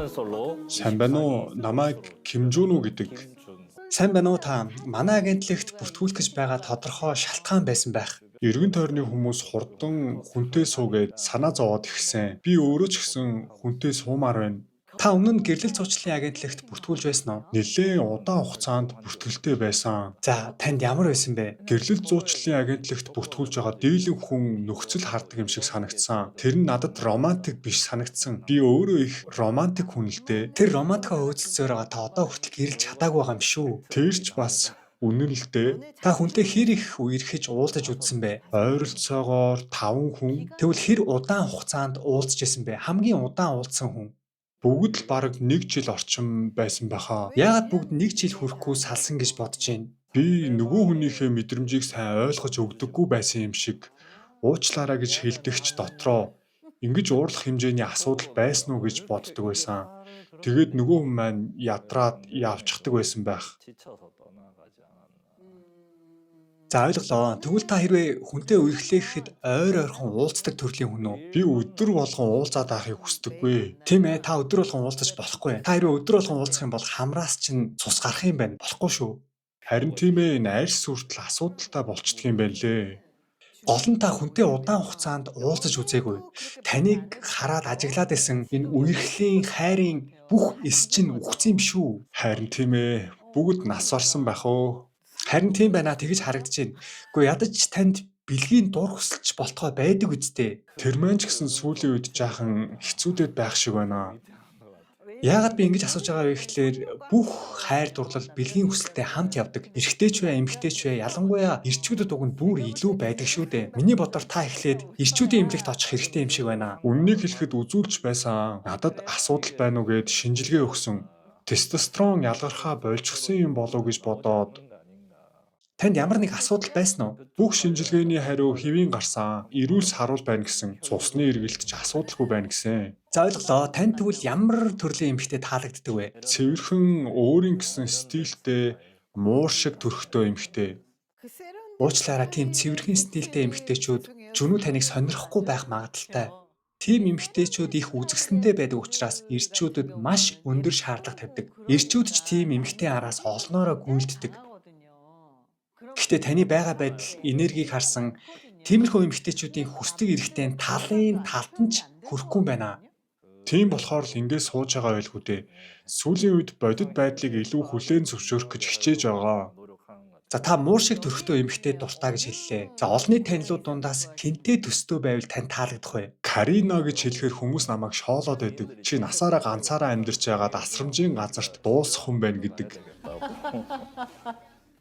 Сайн байна уу? Намайг Кимжун уу гэдэг. Сайн байна уу та? Манай агентлагт бүртгүүлэх гэж байгаа тодорхой шалтгаан байсан байх. Эргэн тойрны хүмүүс хурдан хүнтэй суугээд санаа зовоод ирсэн. Би өөрөө ч гэсэн хүнтэй суумаар байна. Та өмнө нь гэрлэл зуучлалын агентлагт бүртгүүлж байсан уу? Нэлээд удаан хугацаанд бүртгэлтэй байсан. За, танд ямар байсан бэ? Гэрлэл зуучлалын агентлагт бүртгүүлж байгаа дийлэн хүн нөхцөл хардаг юм шиг санагдсан. Тэр нь надад романтик биш санагдсан. Би өөрөө их романтик хүн л дээ. Тэр романтикаа хөөцөлсөөр байгаа та одоо хүртэл гэрлэж чадаагүй байгаа юм шүү. Тэр ч бас үнэн л дээ. Та хүнтэй хэр их үерхэж уулзаж үзсэн бэ? Ойролцоогоор 5 хүн. Тэгвэл хэр удаан хугацаанд уулзаж байсан бэ? Хамгийн удаан уулзсан хүн. Бүгд л бараг 1 жил орчим байсан байхаа. Яагаад бүгд нэг жил хүрэхгүй салсан гэж бодож байна? Би нөгөө хүнийхээ мэдрэмжийг сайн ойлгож өгдөггүй байсан юм шиг уучлаарай гэж хэлдэгч дотроо ингэж уурлах хэмжээний асуудал байсан уу гэж боддог байсан. Тэгээд нөгөө хүн маань ядраад явчихдаг байсан байх. За ойлголоо. Тэгвэл та хэрвээ хүнтэй үерхлэхэд ойр ойрхон уулздаг төрлийн хүн үү? Би өдөр болгон уулзаад байхыг хүсдэггүй. Тийм ээ, та өдөр болгон уулзаж болохгүй. Та хэрвээ өдөр болгон уулзах юм бол хамраас чинь цус гарах юм байна. Болохгүй шүү. Харин тийм ээ, найрс хүртэл асуудалтай болчдөг юм байна лээ. Гол нь та хүнтэй удаан хугацаанд уулзаж үзээгүй. Таныг хараад ажиглаад исэн энэ үерхлийн хайрын бүх эс чинь үхсэн юм шүү. Харин тийм ээ, бүгд нас орсон байх уу? Харин тийм байна тэгж харагдаж байна. Гэхдээ ядаж танд бэлгийн дур хүсэлж болтгой байдаг үсттэй. Тэр маань ч гэсэн сүүлийн үед жаахан хэцүүдэд байх шиг байна. Яагаад би ингэж асууж байгаа вэ гэхлээр бүх хайр дурлал бэлгийн хүсэлтэд хамт явдаг. Эрэгтэй ч вэ, эмэгтэй ч вэ, ялангуяа эрчүүдэд уг нь бүр илүү байдаг шүү дээ. Миний бодоор та эхлээд эрчүүдийн эмнэлэгт очих хэрэгтэй юм шиг байна. Үннийг хэлэхэд үзүүлж байсан. Надад асуудал байна уу гэд шинжилгээ өгсөн. Тестостерон ялгархаа болчихсон юм болов гэж бодоод Танд ямар нэг асуудал байсан уу? бүх шинжилгээний хариу хэвийн гарсан. Эрүүл саруул байна гэсэн. Цусны эргэлт ч асуудалгүй байна гэсэн. За ойлголоо. Танд тэгвэл ямар төрлийн эмэгтэй таалагддаг вэ? Цэвэрхэн өөрийн гэсэн стилтэй муур шиг төрхтэй эмэгтэй. Уучлаарай, тийм цэвэрхэн стилтэй эмэгтэйчүүд зүнүү таныг сонирхгүй байх магадaltaй. Тийм эмэгтэйчүүд их үзэсгэлэнтэй байдаг учраас эрчүүдэд маш өндөр шаардлага тавьдаг. Эрчүүд ч тийм эмэгтэй араас олноороо гүйлддэг. Гэхдээ таны байгаа байдал, энергийг харсан тиймэрхүү эмэгтэйчүүдийн хүсдэг эрэгтэй талын талд нь ч хүрэхгүй юм байна. Тийм болохоор л ингэж сууж байгаа байлгүй дээ. Сүүлийн үед бодит байдлыг илүү хүлээн зөвшөөрөх гэж хичээж байгаа. За та муур шиг төрхтөө эмэгтэй дуртай гэж хэллээ. За олонний танилуд дундаас хинтээ төстөө байвал тань таалагдах вэ? Карина гэж хэлэхээр хүмүүс намайг шоолоод байдаг. Чи насаараа ганцаараа амьдарч байгаад асрамжийн газарт дуусах хүн байна гэдэг.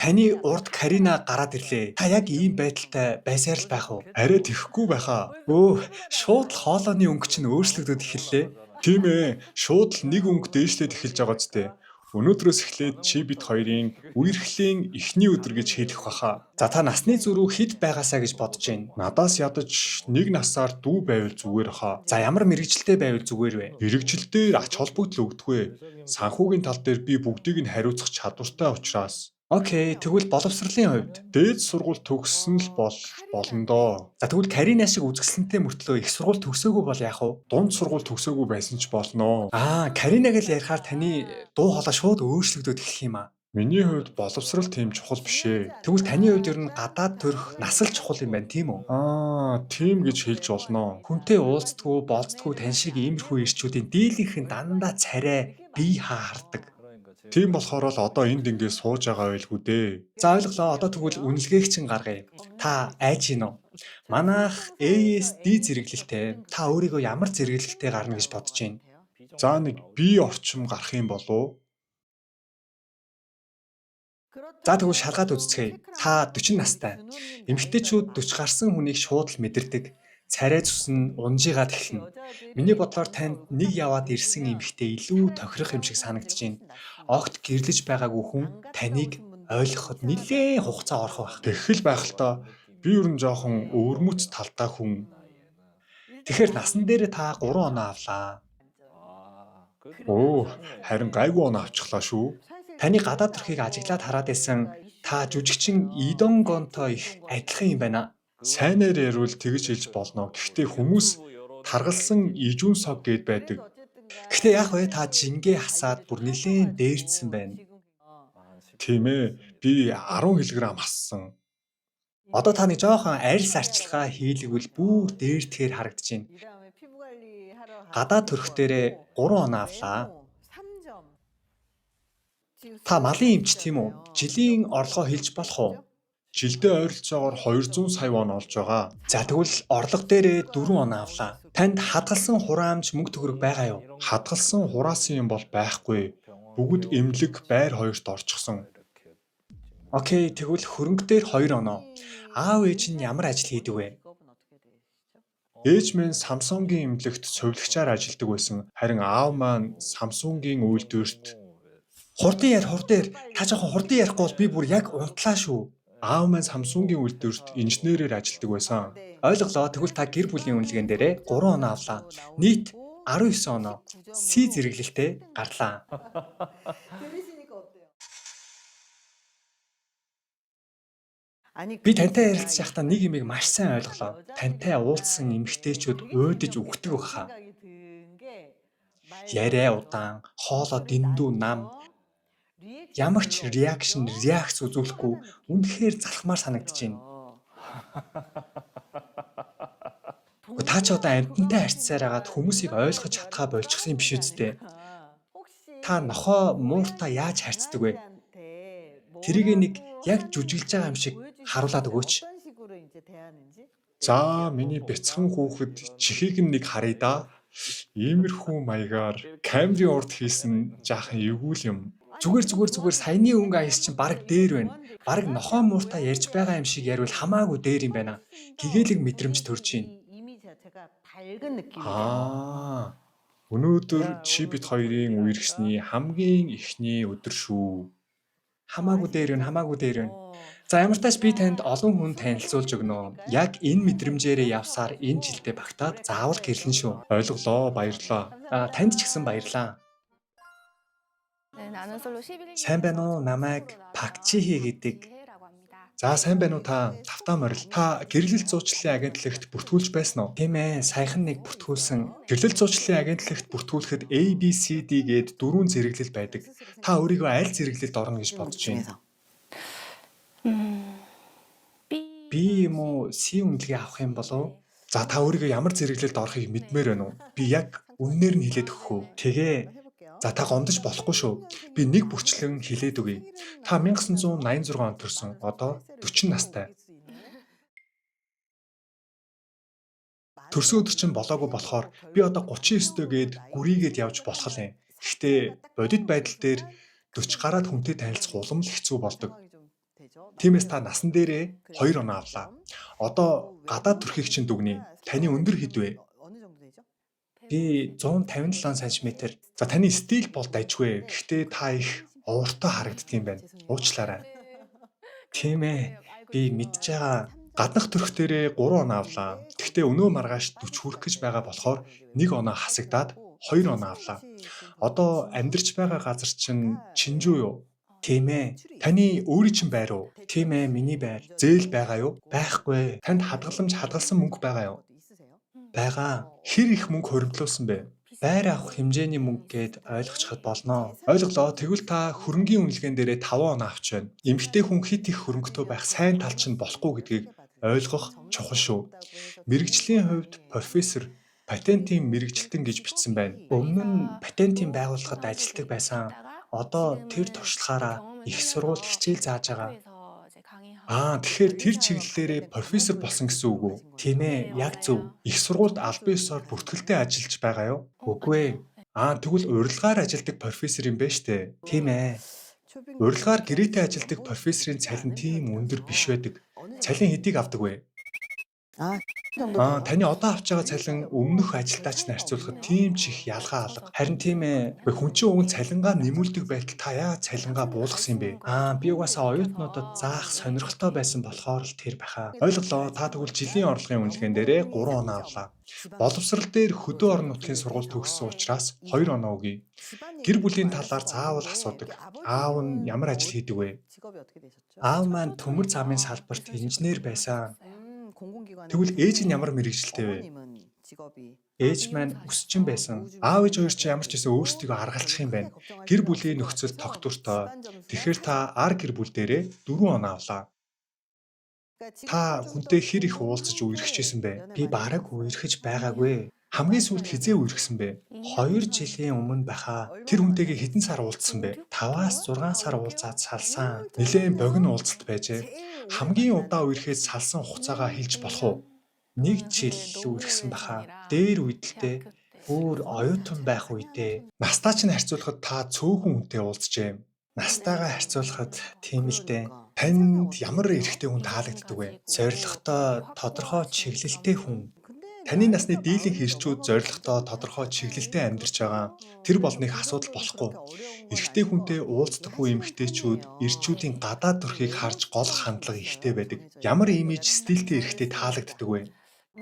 Таны урд Карина гараад ирлээ. Та яг ийм байдалтай байсаар л байх уу? Арай тэхгүй байхаа. Шууд л хоолойны өнгө чинь өөрчлөгдөд эхэллээ. Тийм ээ, шууд л нэг өнгө дээшлээд эхэлж байгаа ч дээ. Өнөөдрөөс эхлээд чи бид хоёрын үерхлийн эхний өдөр гэж хэлэх баха. За та насны зүрүү хэд байгаасаа гэж бодож байна. Надаас ядаж нэг насаар дүү байвал зүгээр баха. За ямар мэрэгчлээ байвал зүгээр вэ? Мэргэжилтээр ач холбогдол өгдөг. Санхүүгийн тал дээр би бүгдийг нь хариуцах чадвартай учраас. Окей, тэгвэл боловсролын хувьд. Дээд сургууль төгссөн л болно доо. За тэгвэл Карина шиг үзэсгэлэнтэй мөртлөө их сургууль төгсөөгүй бол яах вэ? Дунд сургууль төгсөөгүй байсан ч болно. Каринаг л ярихаар таны дуу хоолой шууд өөрчлөгдөд эхлэх юм аа. Миний хувьд боловсрал тийм чухал биш ээ. Тэгвэл таны хувьд ер нь гадаад төрх насал чухал юм байна, тийм үү? Тийм гэж хэлж болно. Хүнтэй уулздгүй, болцдгүй тань шиг иймэрхүү ирчүүдийн дийлэнх нь дандаа царай, бие хардаг. Тийм болохоор л одоо энд ингээд сууж байгаа байлгүй дээ. За ойлголоо. Одоо тэгвэл үнэлгээг чинь гаргая. Та айж гин үү? Манайх ASD зэрэглэлтэй. Та өөрийгөө ямар зэрэглэлтэй гарна гэж бодож байна? За нэг бие орчим гарах юм болов. За тэгвэл шалгаад үзцгээе. Та 40 настай. Эмэгтэйчүүд 40 гарсан хүнийг шууд л мэдэрдэг. Царай цус нь унжигаад эхэлнэ. Миний бодлоор танд нэг яваад ирсэн эмэгтэй илүү тохирох юм шиг санагдаж байна. Огт гэрлэж байгаагүй хүн таныг ойлгоход нэлээд хугацаа орох байх. Тэгэх л байх л та. Би ер нь жоохон өвөрмөц талтай хүн. Тэгэхээр насан дээр та 3 оноо авлаа. Харин гайгүй оноо авчихлаа шүү. Таны гадаад төрхийг ажиглаад хараад байсан та жүжигчин Идон Гонтой их адилхан юм байна. Сайнаар ярил тэгж хэлж болно. Гэхдээ хүмүүс таргалсан ижүүн сог гээд байдаг. Гэхдээ яах вэ? Та жингээ хасаад бүр нэлээд дээрдсэн байна. Тийм ээ. Би 10 кг ассан. Одоо та нэг жоохон арьс арчилгаа хийлгвэл бүр дээрдэхээр харагдаж байна. Гадаад төрх дээрээ 3 оноо авлаа. Та малын эмч тийм үү? Жилийн орлогоо хэлж болох уу? Жилдээ ойролцоогоор 200 сая вон олж байгаа. За тэгвэл орлого дээрээ 4 оноо авлаа. Танд хадгалсан хураамж мөнгө төгрөг байгаа юу? Хадгалсан хураасан юм бол байхгүй. Бүгд эмнэлэг байр хоёрт орчихсон. Окей, тэгвэл хөрөнгө дээр 2 оноо. Аав ээж нь ямар ажил хийдэг вэ? Ээж минь Samsung-ийн эмнэлэгт цувилагчаар ажилладаг байсан. Харин аав маань Samsung-ийн үйлдвэрт Хурдан яар. Та жоохон хурдан ярихгүй бол би бүр яг унтлаа шүү. аав маань Samsung-ийн үйлдвэрт инженерээр ажилладаг байсан. Ойлголоо. Тэгвэл та гэр бүлийн үнэлгээн дээрээ 3 оноо авлаа. Нийт 19 оноо. Си зэрэглэлтэй гарлаа. Би тантай ярилцж байхдаа нэг юмыг маш сайн ойлголоо. Тантай уулзсан эмэгтэйчүүд уйдаж өгдөг баха. Яриа удаан, хоолоо дэндүү нам. Ямар ч реакц үзүүлэхгүй үнэхээр залхмаар санагдаж байна. Та ч одоо амьтантай харьцсаар агаад хүмүүсийг ойлгож чадхаа болчихсон юм биш үсттэй. Та нохоо мууртаа яаж харьцдаг вэ? Тэрийг нэг яг жүжиглж байгаа юм шиг харуулад өгөөч. За, миний бяцхан хүүхэд чихийг нэг харъя да. Иймэрхүү маягаар камерын урд хийсэн жаахан эвгүй юм. Зүгээр саяны өнгө аяс чинь баг дээр байна. Баг нохоо мууртаа ярьж байгаа юм шиг ярил хамаагүй дээр юм байна. Гэгээлэг мэдрэмж төрж байна. Өнөөдөр чи бит хоёрын үерхсний хамгийн эхний өдөр шүү. Хамаагүй дээр байна. За ямар ч тач би танд олон хүн танилцуулж өгнө. Яг энэ мэдрэмжээрээ явсаар энэ жилдээ багтаад заавал гэрлэн шүү. Ойлголоо, баярлаа. Танд ч гэсэн баярлаа. Сайн байна уу? Намайг Пакчихи гэдэг. За, сайн байна уу та? Тавтаа морил. Та гэрлэлт зуучлалын агентлагт бүртгүүлж байсан уу? Тийм ээ, саяхан нэг бүртгүүлсэн. Гэрлэлт зуучлалын агентлагт бүртгүүлэхэд ABCD гээд 4 зэрэглэл байдаг. Та өөрийгөө аль зэрэглэлд орно гэж бодож байна? Би юм уу C үнэлгээ авах юм болов? За, та өөрийгөө ямар зэрэглэлд орохыг мэдмээр байна уу? Би яг үннээр нь хэлээд өгөх үү? Тэгээ. За, та гомдож болохгүй шүү. Би нэг бүрчлэн хэлээд өгье. Та 1986 онд төрсөн. Одоо 40 настай. Төрсөн өдөр чинь болоогүй болохоор би одоо 39 дээд гүрийгээд явж болох юм. Гэхдээ бодит байдал дээр 40 гараад хүнтэй танилцах улам л хэцүү болдог. Тиймээс та насан дээрээ 2 оноо авлаа. Одоо гадаад төрхийг чинь дүгнэе. Таны өндөр хэд вэ? Би 157 см. За, таны стил бол дайжгүй. Гэхдээ та их ууртай харагддаг юм байна. Уучлаарай. Тийм ээ. Би мэдж байгаа. Гаднах төрх дээрээ 3 оноо авлаа. Гэхдээ өнөө маргааш 40 хүрэх гэж байгаа болохоор 1 оноо хасагдаад 2 оноо авлаа. Одоо амьдарч байгаа газар чинь Чинжүү юу? Тийм ээ. Таны өөрийн чинь байр уу? Тийм ээ, миний байр. Зээл байгаа юу? Байхгүй. Танд хадгалсан мөнгө байгаа юу? Байгаа. Хэр их мөнгө хоригдлуулсан бэ? Байр авах хэмжээний мөнгө гээд ойлгочиход болно. Ойлголоо. Тэгвэл та хөрөнгийн үнэлгээнд дээрээ 5 оноо авч байна. Эмэгтэй хүн хит их хөрөнгөтэй байх сайн тал чинь болохгүй гэдгийг ойлгох чухал шүү. Мэргэжлийн хувьд профессор патентын мэргэжилтэн гэж бичсэн байна. Өмнө нь патентын байгууллагад ажилладаг байсан. Одоо тэр туршлагаараа их сургуульд хичээл зааж байгаа. Тэгэхээр тэр чиглэлээрээ профессор болсон гэсэн үг үү? Тийм ээ, яг зөв. Их сургуульд албан ёсоор бүртгэлтэй ажиллаж байгаа юу? Үгүй ээ. Тэгвэл урилгаар ажилладаг профессор юм байна штэ. Тийм ээ. Урилгаар гэрээтэй ажилладаг профессорын цалин тийм өндөр биш байдаг. Цалин хэдийг авдаг вэ? Таны одоо авч байгаа цалин өмнөх ажилтаач нарцуулахад тийм ч их ялгаа алга. Харин тийм ээ. Хүн чинь өгөн цалингаа нэмүүлдэг байтал та яагаад цалингаа буулгасан юм бэ? Би угаасаа оюутнуудад заах сонирхолтой байсан болохоор л тэр байхаа. Ойлголоо. Та тэгвэл жилийн орлогын үнэлгээнд дээрээ 3 оноо авлаа. Боловсрал дээр хөдөө орон нутгийн сургууль төгссөн учраас 2 оноо өгье. Гэр бүлийн талаар заавал асуудаг. Аав нь ямар ажил хийдэг вэ? Аав маань төмөр замын салбарт инженер байсан. Тэгвэл ээж нь ямар мэргэжилтэй вэ? Ээж маань өсчин байсан. Аав ээж хоёр ч ямар ч байсан өөрсдийгөө аргалчих юм байна. Гэр бүлийн нөхцөл тогтвортой. Тэгэхээр та ар гэр бүл дээрээ 4 оноо авлаа. Та хүнтэй хэр их уулзаж үерхчихсэн бэ? Би бараг үерхэж байгаагүй. Хамгийн сүүлд хизээ үерхсэн бэ? 2 жилийн өмнө байхаа. Тэр хүнтэйгээ хэдэн сар уулзсан бэ? 5-аас 6 сар уулзаад салсан. Нилээн богино уулзалт байжээ. Хамгийн удаа үерхээд салсан хугацаагаа хэлж болох уу? 1 жил үерхсэн байхаа. Дээр үедэлтэй бүр оюутан байх үедээ. Настаа ч харьцуулахад та цөөхөн хүнтэй уулзжээ. Настайгаа харьцуулахад тийм л дээ. Танд ямар эрэгтэй хүн таалагддаг вэ? Зорилготой, тодорхой чиглэлтэй хүн. Таны насны дийлэнх эрчүүд зорилготой, тодорхой чиглэлтэй амьдарч байгаа. Тэр бол нэг асуудал болохгүй. Эрэгтэй хүнтэй уулздаггүй эмэгтэйчүүд эрчүүдийн гадаад төрхийг харж голох хандлага ихтэй байдаг. Ямар имиж стилтэй эрэгтэй таалагддаг вэ?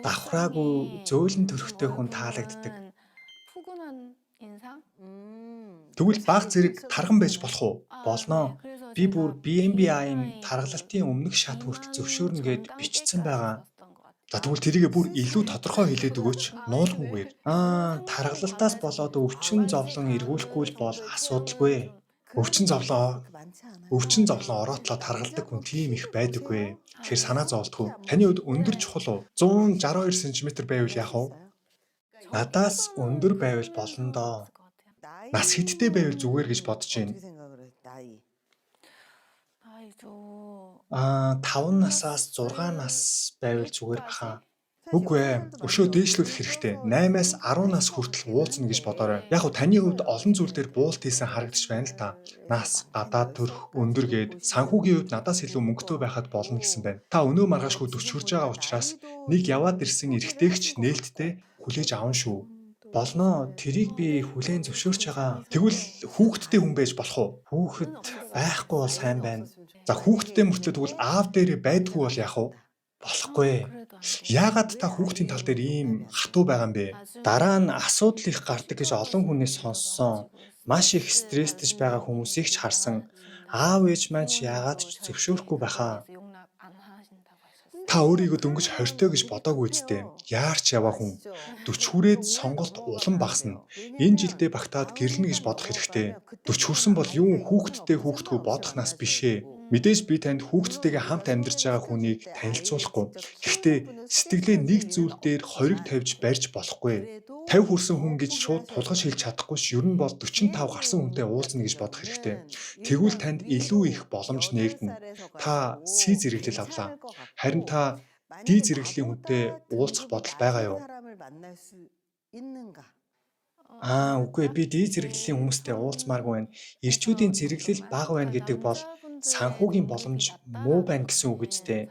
Давхраагүй, зөөлөн төрхтэй хүн таалагддаг. Тэгвэл баг зэрэг тарган байж болох уу? Болно. Би бүр BMBI-ын таргалалтын өмнөх шат хүртэл зөвшөөрнө гэд бичсэн байгаа. За тэгвэл тэрийгээ бүр илүү тодорхой хэлээд өгөөч. Нуулгүйгээр. Таргалалтаас болоод өвчин зовлон эргүүлэхгүй л бол асуудалгүй. Өвчин зовлон ороотлоо таргалдаг хүн тийм их байдаггүй. Тэгэхээр санаа зовлтгүй. Таны хувьд өндөр чухал уу? 162 см байвал яах вэ? Надаас өндөр байвал болно доо. Нас хиттэй байвал зүгээр гэж бодож байна. 5 насаас 6 нас байвал зүгээр баха. Үгүй ээ. Өшөө дээшлүүлэх хэрэгтэй. 8-аас 10 нас хүртэл уулзна гэж бодоорой. Яг нь таны хувьд олон зүйл дээр буулт хийсэн харагдаж байна л та. Нас, гадаад төрх, өндөр гээд санхүүгийн хувьд надаас илүү мөнгөтэй байхад болно гэсэн байна. Та өнөө маргаашгүй 40 хүрж байгаа учраас нэг яваад ирсэн эрэгтэйгч нээлттэй хүлээж аван шүү. Болно. Тэрийг би хүлээн зөвшөөрч байгаа. Тэгвэл хүүхэдтэй хүн байж болох уу? Хүүхэд байхгүй бол сайн байна. За хүүхэдтэй мөртлөө тэгвэл аав дээрээ байдгүй бол яах вэ? Болохгүй. Яагаад та хүүхдийн тал дээр ийм хатуу байгаа юм бэ? Дараа нь асуудал их гардаг гэж олон хүнээс сонссон. Маш их стресстэж байгаа хүмүүсийг ч харсан. Аав ээж маань ч яагаад ч зөвшөөрөхгүй байхаа. Та өөрийгөө дөнгөж хортой гэж бодоогүй үсттэй. Яарч яваа хүн 40 хүрээд сонголт улам багасна. Энэ жилдээ багтаад гэрлэнэ гэж бодох хэрэгтэй. 40 хүрсэн бол юу хүүхдтэй бодох нас бишээ. Мэдээж би танд хүүхдтэйгээ хамт амьдарч байгаа хүнийг танилцуулахгүй. Гэхдээ сэтгэлээ нэг зүйл дээр хориг тавьж барьж болохгүй. 50 хүрсэн хүн гэж шууд тулгаж хэлж чадахгүй ш. Ер нь бол 45 гарсан хүнтэй уулзна гэж бодох хэрэгтэй. Тэгвэл танд илүү их боломж нээгдэнэ. Та C зэрэглэл авлаа. Харин та D зэрэглэлийн хүнтэй уулзах бодол байгаа юу? Үгүй би D зэрэглэлийн хүмүүстэй уулзмааргүй байна. Ирчүүдийн зэрэглэл бага байна гэдэг бол санхүүгийн боломж муу байна гэсэн үг үстэй.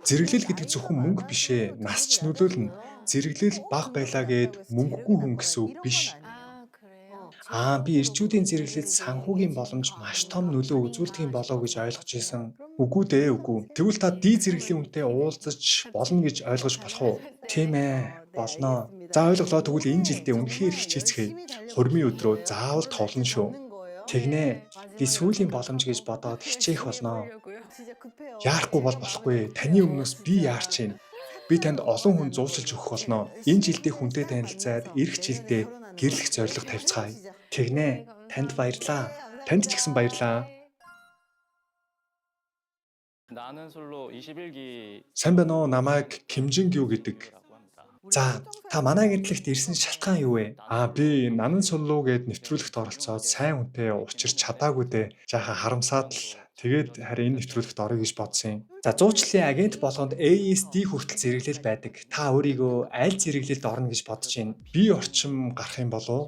Зэрэглэл гэдэг зөвхөн мөнгө биш ээ. Нас ч нөлөөлнө. Зэрэглэл бага байлаа гэд мөнгөгүй хүн гэсэн үг биш. Би ирчүүдийн зэрэглэлд санхүүгийн боломж маш том нөлөө үзүүлдэг юм болов гэж ойлгож байсан. Үгүй дээ, үгүй. Тэгвэл та D зэрэглэлийн хүнтэй уулзаж болно гэж ойлгож болох уу? Тийм ээ, болно. За ойлголоо, тэгвэл энэ жилдээ үнэхээр хичээцгээе. Хурмын өдрөө заавал тоглоно шүү. Тэгнэ. Би сүүлийн боломж гэж бодоод хичээх болно. Яарахгүй бол болохгүй. Таны өмнөөс би яарч байна. Би танд олон хүн зуучилж өгөх болно. Энэ жилдээ хүнтэй танилцаад эх жилдээ гэрлэх зорилго тавьцгаая. Тэгнэ. Танд баярлаа. Танд ч гэсэн баярлаа. Сайн байна уу? Намайг Кимжинг юу гэдэг. За, та манай гэрлэгт ирсэн шалтгаан юу вэ? Би Нанан Суллуу гэд нэвтрүүлэгт оролцоод сайн хүнтэй учирч чадаагүй дээ. Жаахан харамсаад л тэгээд харин энэ нэвтрүүлэгт орё гэж бодсон юм. За, зуучлалын агент болгонд ASD хүртэл зэрэглэл байдаг. Та өөрийгөө аль зэрэглэлд орно гэж бодож байна? Би орчим гарах юм болов уу?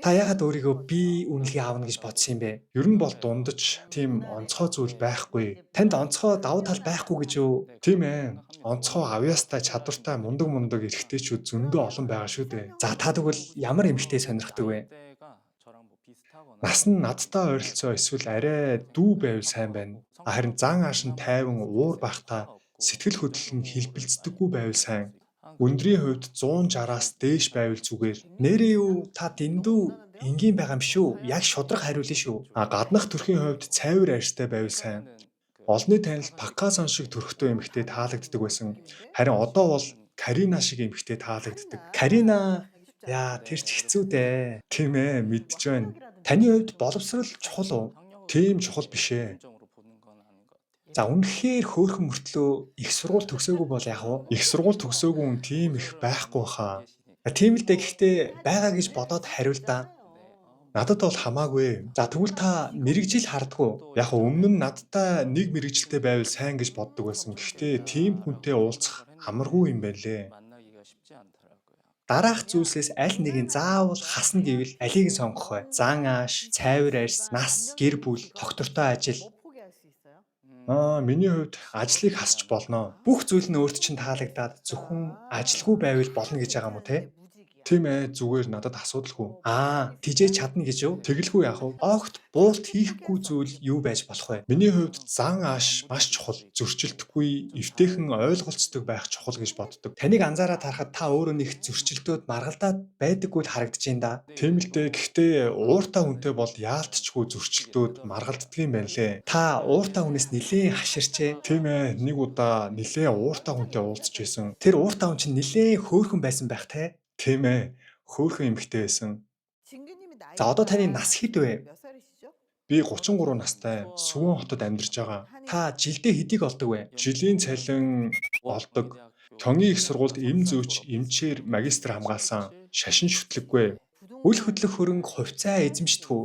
Та яагаад өөрийгөө би үнэлгээ аавна гэж бодсон юм бэ? Ер нь бол дундаж тийм онцгой зүйл байхгүй. Танд онцгой давуу тал байхгүй гэж юу? Тийм ээ. Онцгой авьяастай, чадвартай, мундаг эрэгтэйчүүд зөндөө олон байгаа шүү дээ. За та тэгвэл ямар эмэгтэй сонирхдаг вэ? Нас нь надтай ойролцоо эсвэл арай дүү байвал сайн байна. Харин зан ааш нь тайван уур бахта сэтгэл хөдлөл нь хэлбэлцдэггүй байвал сайн. Өндрийн хувьд 160-аас дээш байвал зүгээр. Нэрээ юу? Та дэндүү энгийн байгаа юм шүү. Яг шудраг хариулна шүү. Гаднах төрхийн хувьд цайвар арьстай байвал сайн. Олны танил Пакасон шиг төрхтэй эмэгтэй таалагддаг байсан. Харин одоо бол Карина шиг эмэгтэй таалагддаг. Карина яа тэр ч хэцүү дээ. Тийм ээ, мэдж байна. Таны хувьд боловсрол чухал уу? Тийм чухал биш ээ. За үнэхээр хөөрхөн мөртлөө их сургууль төгсөөгүй бол яах вэ? Их сургууль төгсөөгүй хүн тийм их байхгүй хаа. Тийм л дээ гэхдээ байгаа гэж бодоод хариул да. Надад бол хамаагүй. За тэгвэл та мэрэгжил хардггүй. Яг нь өмнө нь надтай нэг мэрэгжилтэй байвал сайн гэж боддог байсан. Гэхдээ тийм хүнтэй уулзах амаргүй юм байлээ. Дараах зүйлсээс аль нэгийг заавал хасна гэвэл алийг нь сонгох вэ? Зан ааш, цайвар арьс, нас, гэр бүл, доктортой ажил. Миний хувьд ажлыг хасч болно. Бүх зүйл нь өөрт чинь таалагдаад зөвхөн ажилгүй байвал болно гэж байгаа юм уу те? Тийм ээ, зүгээр надад асуудалгүй. Тижээж чадна гэж юу? Тэгэлгүй яах вэ? Огт буулт хийхгүй зүйл юу байж болох вэ? Миний хувьд зан ааш маш чухал. Зөрчилдөхгүй, эвтэйхэн ойлголцдог байх чухал гэж боддог. Таныг анзаараад харахад та өөрөө нэг зөрчилдөөд маргалдаад байдаггүй л харагдаж байна да. Тийм л дээ. Гэхдээ ууртай хүнтэй бол яалтчгүй зөрчилдөөд маргалддаг юм байна лээ. Та ууртай хүнээс нилээн хаширчээ. Тийм ээ, нэг удаа нилээ ууртай хүнтэй уулзч байсан. Тэр ууртай хүн чинь нилээн хөөрхөн байсан байх те. Тийм ээ, хөөрхөн эмэгтэй байсан. За одоо таны нас хэд вэ? Би 33 настай, Сүвэн хотод амьдарч байгаа. Та жилдээ хэдийг олдог вэ? Жилийн цалин олдог. Тонгийн их сургуульд эм зөөч, эмчээр магистр хамгаалсан. Шашин шүтлэггүй. Үл хөдлөх хөрөнгө хувьцаа эзэмшдэг үү?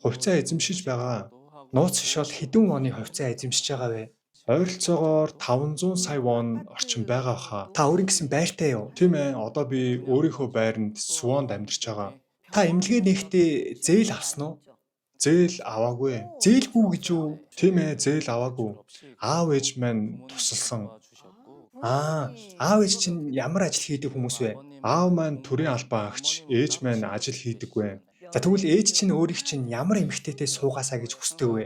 Хувьцаа эзэмшиж байгаа. Нууц шишол хэдэн оны хувьцаа эзэмшиж байгаа вэ? Ойролцоогоор 500 сая вон орчим байгаа хаа. Та өөрийн гэсэн байртай юу? Тийм ээ, одоо би өөрийнхөө байранд Сүванд амьдарч байгаа. Та эмнэлгээ нээхдээ зээл авсан уу? Зээл аваагүй. Зээлгүй гэж юу? Тийм ээ, зээл аваагүй. Аав ээж маань тусалсан. Аав ээж чинь ямар ажил хийдэг хүмүүс вэ? Аав маань төрийн албан агч, ээж маань ажил хийдэггүй. За тэгвэл ээж чинь өөрийг чинь ямар эмэгтэйтэй суугаасаа гэж хүсдэг вэ?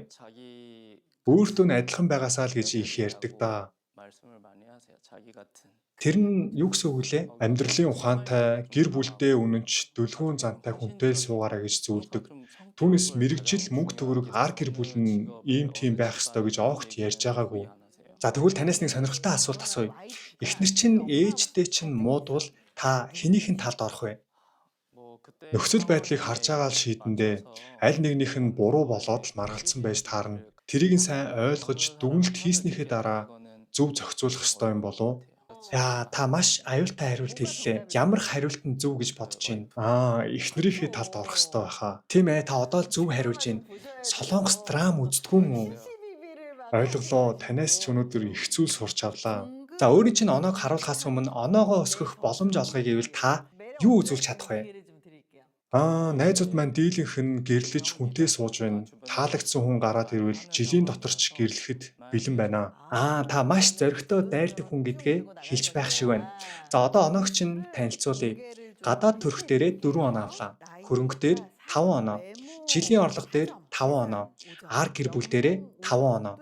Өөртөө нь адилхан байгаасаа л гэж их ярьдаг да. Тэр нь юу гэсэн үг лээ? Амьдралын ухаантай, гэр бүлдээ үнэнч, дүлгүүн зантай хүнтэй л суугаараа гэж зөвлөдөг. Түүнээс мэрэгжил мөнгө төгрөг ар гэр бүл нь ийм тийм байх ёстой гэж огт ярьж байгаагүй. За тэгвэл танаас нэг сонирхолтой асуулт асууя. Эхнэр чинь ээжтэй чинь муудвал та хэнийхэн талд орох вэ? Нөхцөл байдлыг харж байгаа л шийдэндээ аль нэгнийх нь буруу болоод л маргалцсан байж таарна. Тэрийг нь сайн ойлгож дүгнэлт хийснийхээ дараа зөв зохицуулах ёстой юм болов. Та маш аюултай хариулт хэллээ. Ямар хариулт нь зөв гэж бодож байна? Эхнэрийнхээ талд орох ёстой байхаа. Тийм ээ, та одоо л зөв хариулж байна. Солонгос драм үздэг юм уу? Ойлголоо, танаас ч өнөөдөр их зүйл сурч авлаа. За өөрийн чинь оноог харуулахаас өмнө оноогоо өсгөх боломж олгоё гэвэл та юу үзүүлж чадах вэ? Найзууд маань дийлэнх нь гэрлэж хүнтэй сууж байна. Таалагдсан хүн гараад ирвэл жилийн дотор ч гэрлэхэд бэлэн байна. Та маш зоригтой дайрдаг хүн гэдгээ хэлж байх шиг байна. За одоо оноог чинь танилцуулъя. Гадаад төрх дээрээ 4 оноо авлаа. Хөрөнгө дээр 5 оноо. Жилийн орлого дээр 5 оноо. Ар гэр бүл дээрээ 5 оноо.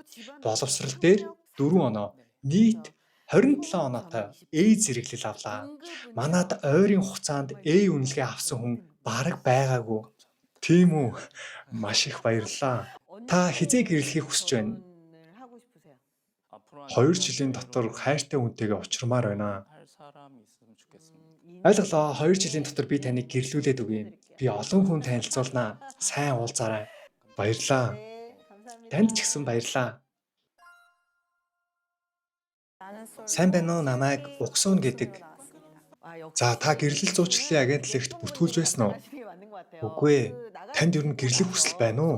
Боловсрал дээр 4 оноо. Нийт 27 оноотой A зэрэглэл авлаа. Манад ойрын хугацаанд A үнэлгээ авсан хүн бараг байгаагүй. Тийм үү? Маш их баярлалаа. Та хизээ гэрлэхийг хүсэж байна? 2 жилийн дотор хайртай хүнтэйгээ учрамаар байна. Ойлголоо. 2 жилийн дотор би таныг гэрлүүлээд өгье. Би олон хүн танилцуулнаа. Сайн уулзаарай. Баярлалаа. Танд ч гэсэн баярлалаа. Сайн байна уу? Намайг Уксуун гэдэг. За та гэрлэл зуучлалын агентлагт бүртгүүлж байсан уу? Үгүй ээ. Танд ер нь гэрлэх хүсэл байна уу?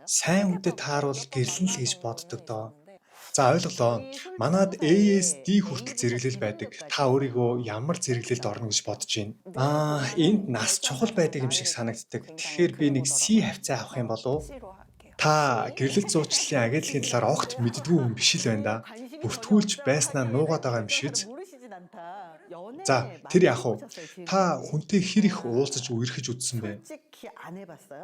Сайн хүнтэй тааруул гэрлэн л гэж боддог доо. За ойлголоо. Манад ASD хүртэл зэрэглэл байдаг. Та өөрийгөө ямар зэрэглэлд орно гэж бодож байна? Энд нас чухал байдаг юм шиг санагддаг. Тэгэхээр би нэг C хавцаа авах юм болов уу? Та гэрлэл зуучлалын агентлагийн талаар огт мэддэггүй хүн биш л байна да. Бүртгүүлж байснаа нуугаад байгаа юм шиз. За, тэр яах вэ? Та хүнтэй хэр их уулзаж үерхэж үзсэн бэ?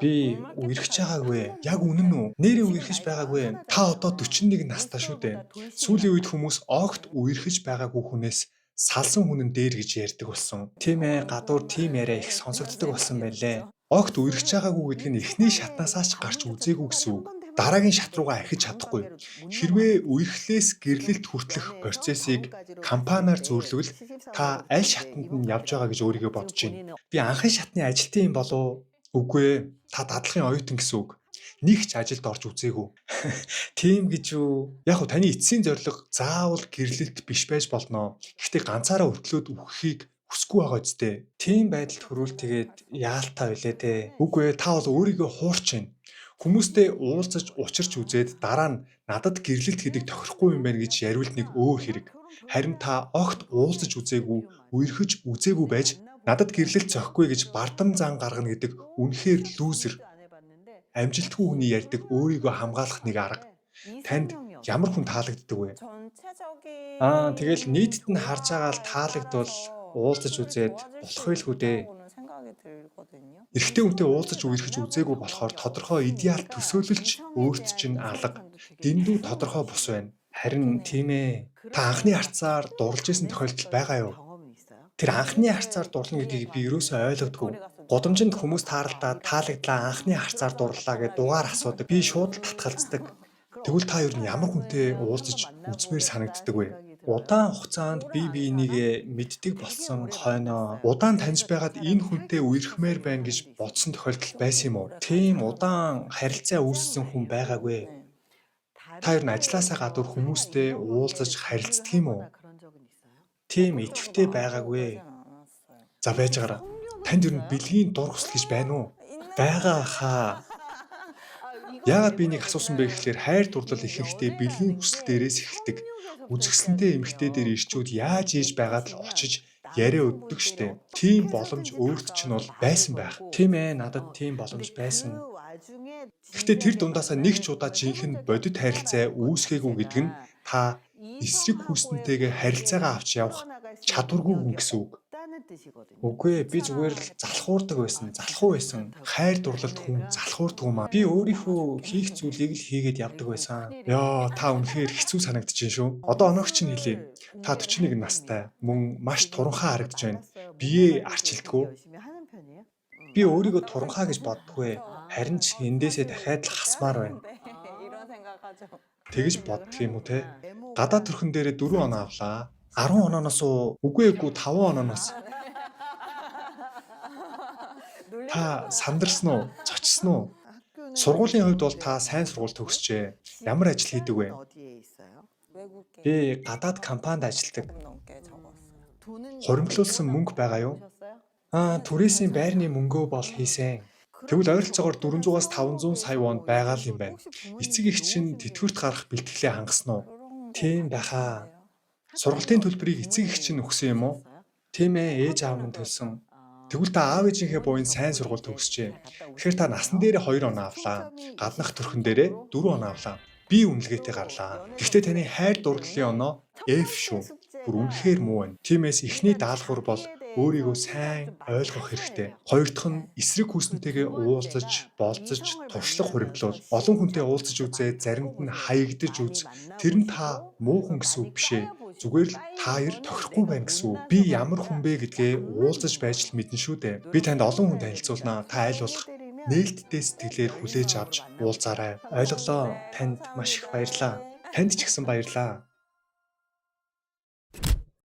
Би үерхэж байгаагүй. Яг үнэн үү? Нэрээ үерхэж байгаагүй. Та одоо 41 настай шүү дээ. Сүүлийн үед хүмүүс огт үерхэж байгаагүй хүнээс салсан хүн нь дээр гэж ярьдаг болсон. Тийм ээ, гадуур тийм яриа их сонсогддог болсон байлээ. Огт үерхэж байгаагүй гэдэг нь эхний шатнаасаа ч гарч үзээгүй гэсэн үг. дараагийн шат руугаа ахиж чадахгүй. Хэрвээ үерхлээс гэрлэлт хүртэлх процессыг кампаниар зөвлөвөл та аль шатанд нь явж байгаа гэж өөрийгөө бодож байна. Би анхны шатны ажилтан юм болов уу? Үгүй ээ, та дадлагын оюутан гэсэн үг. Нэг ч ажилд орж үзээгүй. Тийм гэж үү? Яг нь таны эцсийн зорилго заавал гэрлэлт биш байж болно. Гэхдээ ганцаараа өртлөөд үхэхийг хүсэхгүй байгаа үстэй. Тийм байдалд хүрвэл тэгээд яалтаа билээ дээ. Үгүй ээ, та бол өөрийгөө хуурч байна. Хүмүүстэй уулзаж учирч үзээд дараа нь надад гэрлэлт гэдэг тохирохгүй юм байна гэж яриулт нэг өөр хэрэг. Харин та огт уулзаж үзээгүй, үерхэж үзээгүй байж надад гэрлэлт зохихгүй гэж бардам зан гаргана гэдэг үнэхээр лүүзер. Амжилтгүй хүний ярьдаг өөрийгөө хамгаалах нэг арга. Танд ямар хүн таалагддаг вэ? Тэгэл нийтэд нь харж байгаа л таалагдвал уулзаж үзээд болох байлгүй дээ. Эрэгтэй хүнтэй уулзаж үерхэж үзээгүй болохоор тодорхой идеал төсөөлөлч өөрт чинь алга. Дэндүү тодорхой бус байна. Харин тийм ээ. Та анхны харцаар дурлж исэн тохиолдол байгаа юу? Тэр анхны харцаар дурлна гэдгийг би ерөөсөө ойлгодгүй. Гудамжинд хүмүүс тааралдаад таалагдлаа анхны харцаар дурлаа гэж дугаар асуудаг. Би шууд л татгалздаг. Тэгвэл та ер нь ямар хүнтэй уулзаж үзмээр санагддаг вэ? Удаан хугацаанд бие биенийгээ мэддэг болсон хойноо Удаан таньж байгаад энэ хүнтэй үерхмээр байна гэж бодсон тохиолдол байсан юм уу? тийм удаан харилцаа үүссэн хүн байгаагүй. Та ер нь ажилласаа гадуур хүмүүстэй уулзаж харилцдаг юм уу? Тийм идэвхтэй байгаагүй. За байж гараа. Танд ер нь бэлгийн дур хүсэл гэж байна уу? Байгаа хаа. Яагаад би нэг асуусан бэ гэхээр хайр дурлал ихэнхдээ бэлгийн хүсэл дээрээс эхэлдэг. Үзэсгэлэнтэй эмэгтэй дээр ирчүүд яаж ийж байгаад л очиж яриа өддөг штэ. Тийм боломж өөрт чинь бол байсан байх. Тийм ээ, надад тийм боломж байсан. Гэхдээ тэр дундаасаа нэг ч удаа жинхэнэ бодит харилцаа үүсгээгүй гэдэг нь та эсрэг хүснэнтэйгээ харилцаагаа авч явах чадваргүй хүн гэсэн үг. Үгүй ээ, би зүгээр л залхуурдаг байсан, залхуу байсан. Хайр дурлалд хүн залхуурдаг юм аа. Би өөрийнхөө хийх зүйлийг л хийгээд явдаг байсан. Яа, та үнэхээр хэцүү санагдчихээн шүү. Одоо оногч нь хэлээ. Та 41 настай, мөн маш туранхай харагдаж байна. Биеэ арчилдаггүй. Би өөрийгөө туранхай гэж боддоггүй. Харин ч эндээсээ дахиад л хасмаар байна. Тэгэж боддог юм уу те? Гадаад төрхөн дээрээ 4 оноо авлаа. 10 онооноос уу? Үгүй 5 онооноос. Та сандарсан уу? Зочсон уу? Сургуулийн хувьд бол та сайн сургууль төгсчээ. Ямар ажил хийдэг вэ? Би гадаад компанид ажилладаг. Хуримтлуулсан мөнгө байгаа юу? Түрээсийн байрны мөнгөө бол хийсэн. Тэгвэл ойролцоогоор 400-аас 500 сая вон байгаа л юм байна. Эцэг эх чинь тэтгэврт гарах бэлтгэлээ хангасан уу? Тийм байхаа. Сургалтын төлбөрийг эцэг эх чинь өгсөн юм уу? Тийм ээ, ээж аав минь төлсөн. Тэгвэл та аав ээжийнхээ буйн сайн сургууль төгсчээ. Тэгэхээр та насан дээрээ 2 оноо авлаа. Гаднах төрхөн дээрээ 4 оноо авлаа. Би үнэлгээтэй гарлаа. Гэхдээ таны хайр дурлалын оноо F шүү. Бүр үнэхээр муу байна. Тиймээс эхний даалгавар бол өөрийгөө сайн ойлгох хэрэгтэй. Хоёр дахь нь эсрэг хүснэнтэйгээ уулзаж, болцож, туршлага хуримтлуул. Олон хүнтэй уулзаж үзээ, заримд нь хаягдаж үз. Тэр нь та муу хүн гэсэн үг бишээ. Зүгээр л та хоёр тохирохгүй байна гэсэн үг. Би ямар хүн бэ гэдгээ уулзаж байж л мэднэ шүү дээ. Би танд олон хүн танилцуулнаа. Та аль болох нээлттэй сэтгэлээр хүлээж авч уулзаарай. Ойлголоо. Танд маш их баярлалаа. Танд ч гэсэн баярлалаа.